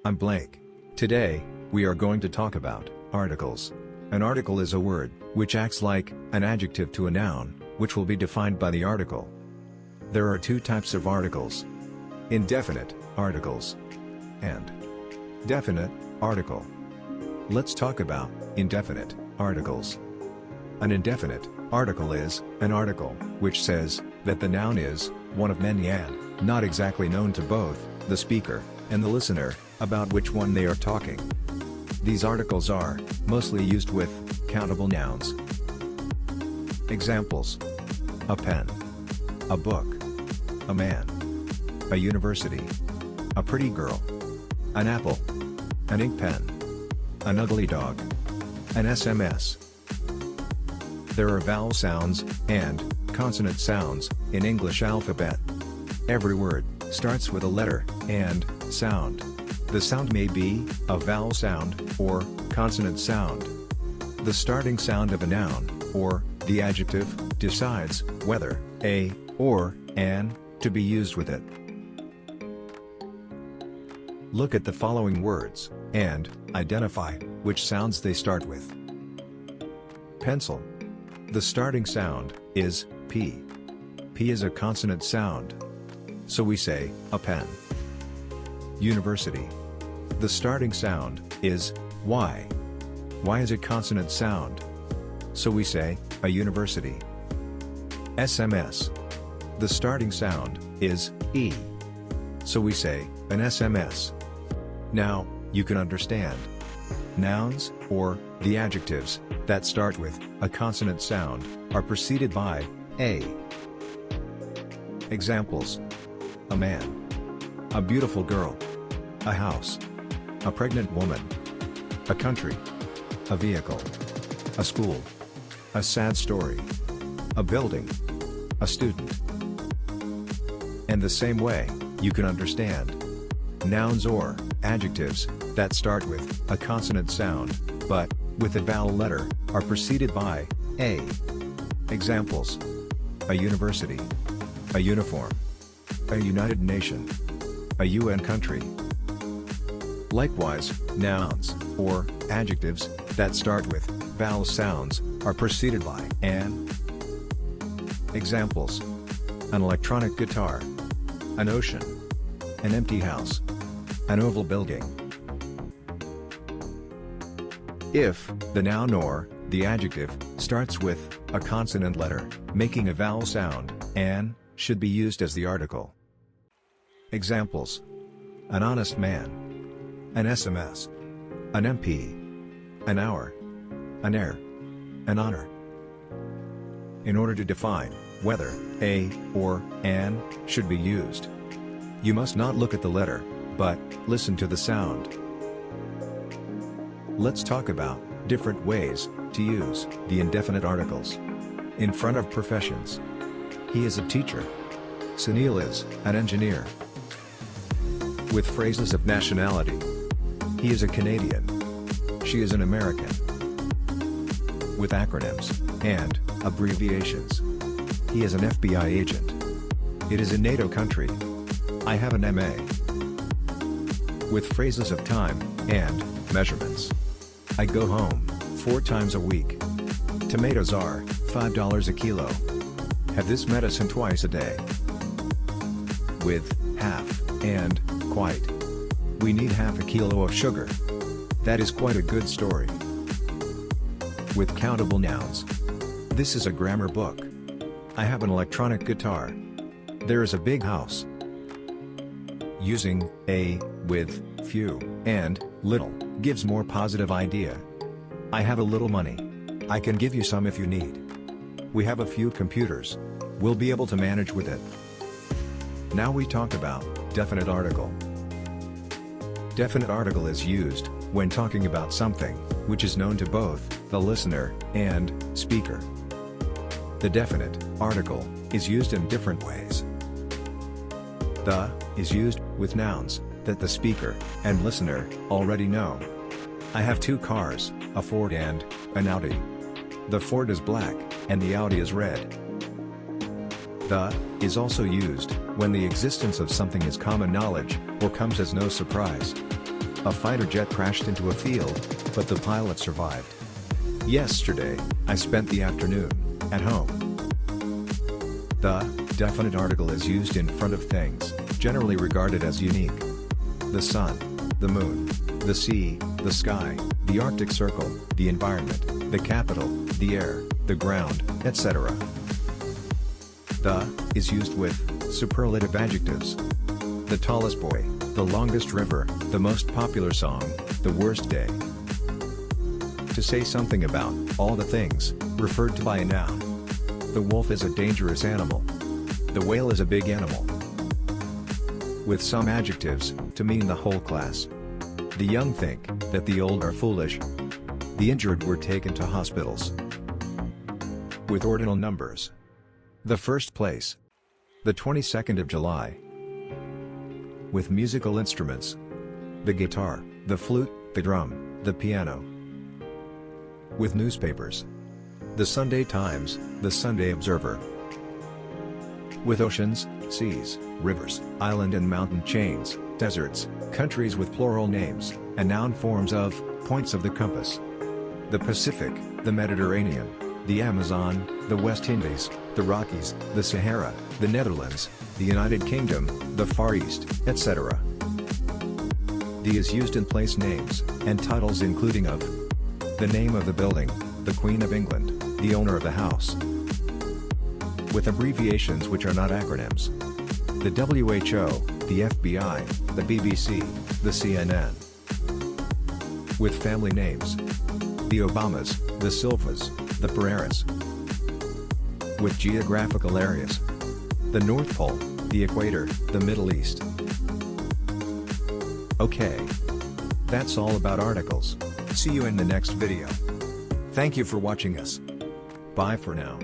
I'm Blake. Today, we are going to talk about articles. An article is a word which acts like an adjective to a noun, which will be defined by the article. There are two types of articles: indefinite articles and definite article. Let's talk about indefinite articles. An indefinite article is an article which says that the noun is one of many and not exactly known to both the speaker and the listener about which one they are talking. These articles are mostly used with countable nouns. Examples: a pen, a book, a man, a university, a pretty girl, an apple, an ink pen, an ugly dog, an SMS. There are vowel sounds and consonant sounds in English alphabet. Every word starts with a letter and sound. The sound may be a vowel sound or consonant sound. The starting sound of a noun or the adjective decides whether a or an to be used with it. Look at the following words and identify which sounds they start with. Pencil. The starting sound is P. P is a consonant sound, so we say a pen. University. The starting sound is Y. Y is a consonant sound, so we say a university. SMS. The starting sound is E, so we say an SMS. Now, you can understand. Nouns, or the adjectives, that start with a consonant sound, are preceded by A. Examples: a man, a beautiful girl, a house, a pregnant woman, a country, a vehicle, a school, a sad story, a building, a student. And the same way, you can understand. Nouns or adjectives that start with a consonant sound, but with a vowel letter, are preceded by A. Examples: a university, a uniform, a United Nation, a UN country. Likewise, nouns, or adjectives, that start with vowel sounds, are preceded by an. Examples: an electronic guitar, an ocean, an empty house, an oval building. If the noun or the adjective starts with a consonant letter, making a vowel sound, an should be used as the article. Examples: an honest man, an SMS, an MP, an hour, an heir, an honor. In order to define whether a or an should be used, you must not look at the letter, but listen to the sound. Let's talk about different ways to use the indefinite articles. In front of professions. He is a teacher. Sunil is an engineer. With phrases of nationality. He is a Canadian. She is an American. With acronyms and abbreviations. He is an FBI agent. It is a NATO country. I have an MA. With phrases of time and measurements. I go home 4 times a week. Tomatoes are $5 a kilo. Have this medicine twice a day. With half and quite. We need half a kilo of sugar. That is quite a good story. With countable nouns. This is a grammar book. I have an electronic guitar. There is a big house. Using a with few and little gives more positive idea. I have a little money. I can give you some if you need. We have a few computers. We'll be able to manage with it. Now we talk about definite article. Definite article is used when talking about something which is known to both the listener and speaker. The definite article is used in different ways. The is used with nouns that the speaker and listener already know. I have 2 cars, a Ford and an Audi. The Ford is black, and the Audi is red. The is also used when the existence of something is common knowledge, or comes as no surprise. A fighter jet crashed into a field, but the pilot survived. Yesterday, I spent the afternoon at home. The definite article is used in front of things, generally regarded as unique. The sun, the moon, the sea, the sky, the Arctic Circle, the environment, the capital, the air, the ground, etc. The is used with superlative adjectives. The tallest boy, the longest river, the most popular song, the worst day. To say something about all the things referred to by a noun. The wolf is a dangerous animal. The whale is a big animal. With some adjectives, to mean the whole class. The young think that the old are foolish. The injured were taken to hospitals. With ordinal numbers. The first place. The 22nd of July. With musical instruments. The guitar, the flute, the drum, the piano. With newspapers. The Sunday Times, the Sunday Observer. With oceans, seas, rivers, island and mountain chains, deserts, countries with plural names, and noun forms of points of the compass. The Pacific, the Mediterranean, the Amazon, the West Indies, the Rockies, the Sahara, the Netherlands, the United Kingdom, the Far East, etc. The is used in place names and titles including of the name of the building, the Queen of England, the owner of the house. With abbreviations which are not acronyms. The WHO, the FBI, the BBC, the CNN. With family names. The Obamas, the Silvas, the Pereiras. With geographical areas. The North Pole, the Equator, the Middle East. Okay. That's all about articles. See you in the next video. Thank you for watching us. Bye for now.